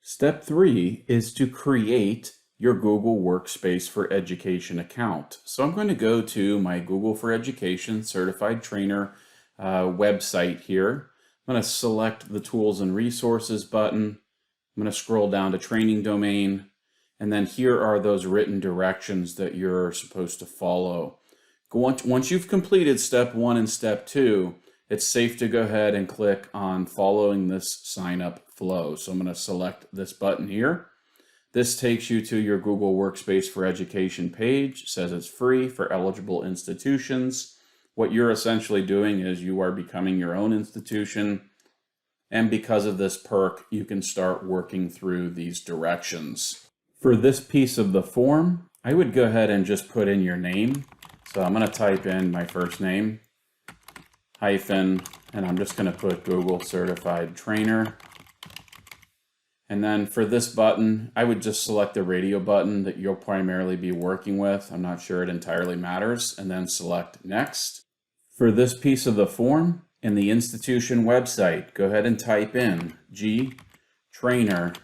Step 3 is to create your Google Workspace for Education account. So I'm going to go to my Google for Education Certified Trainer website here. I'm going to select the Tools and Resources button. I'm going to scroll down to Training Domain, and then here are those written directions that you're supposed to follow. Once you've completed step 1 and step 2, it's safe to go ahead and click on following this sign up flow. So I'm going to select this button here. This takes you to your Google Workspace for Education page. It says it's free for eligible institutions. What you're essentially doing is you are becoming your own institution. And because of this perk, you can start working through these directions. For this piece of the form, I would go ahead and just put in your name. So I'm going to type in my first name, hyphen, and I'm just going to put Google Certified Trainer. And then for this button, I would just select the radio button that you'll primarily be working with. I'm not sure it entirely matters. And then select Next. For this piece of the form, in the institution website, go ahead and type in gtrainerdemo.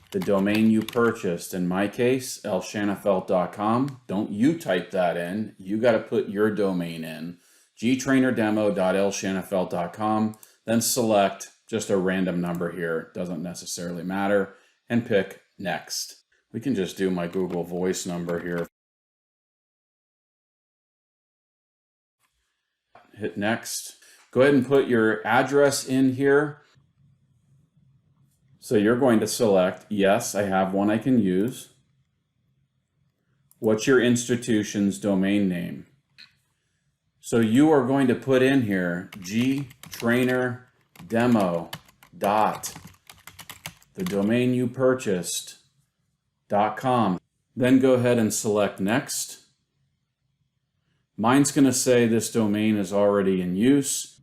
The domain you purchased, in my case, lshanafelt.com. Don't you type that in. You got to put your domain in, gtrainerdemo.lshanafelt.com. Then select just a random number here. Doesn't necessarily matter. And pick Next. We can just do my Google Voice number here. Hit Next. Go ahead and put your address in here. So you're going to select, yes, I have one I can use. What's your institution's domain name? So you are going to put in here gtrainerdemo. The domain you purchased.com. Then go ahead and select Next. Mine's going to say this domain is already in use.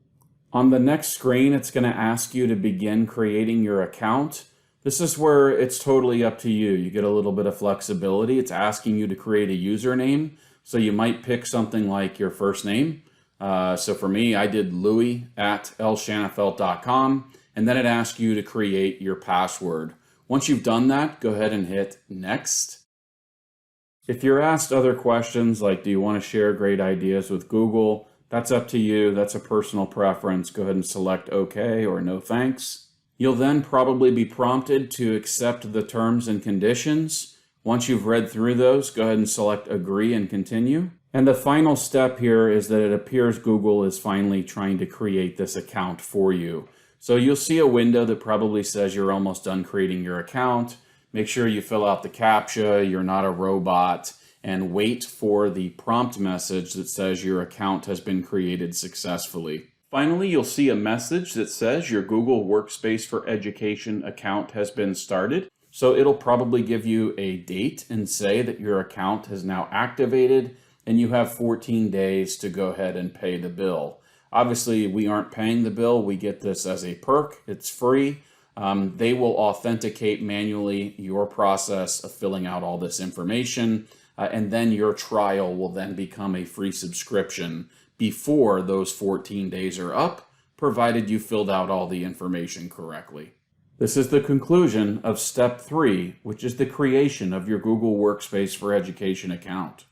On the next screen, it's going to ask you to begin creating your account. This is where it's totally up to you. You get a little bit of flexibility. It's asking you to create a username. So you might pick something like your first name. So for me, I did louis@lshanafelt.com. And then it asks you to create your password. Once you've done that, go ahead and hit Next. If you're asked other questions like, do you want to share great ideas with Google? That's up to you. That's a personal preference. Go ahead and select OK or no thanks. You'll then probably be prompted to accept the terms and conditions. Once you've read through those, go ahead and select Agree and Continue. And the final step here is that it appears Google is finally trying to create this account for you. So you'll see a window that probably says you're almost done creating your account. Make sure you fill out the CAPTCHA, you're not a robot, and wait for the prompt message that says your account has been created successfully. Finally, you'll see a message that says your Google Workspace for Education account has been started. So it'll probably give you a date and say that your account has now activated and you have 14 days to go ahead and pay the bill. Obviously, we aren't paying the bill. We get this as a perk. It's free. They will authenticate manually your process of filling out all this information. And then your trial will then become a free subscription before those 14 days are up, provided you filled out all the information correctly. This is the conclusion of step 3, which is the creation of your Google Workspace for Education account.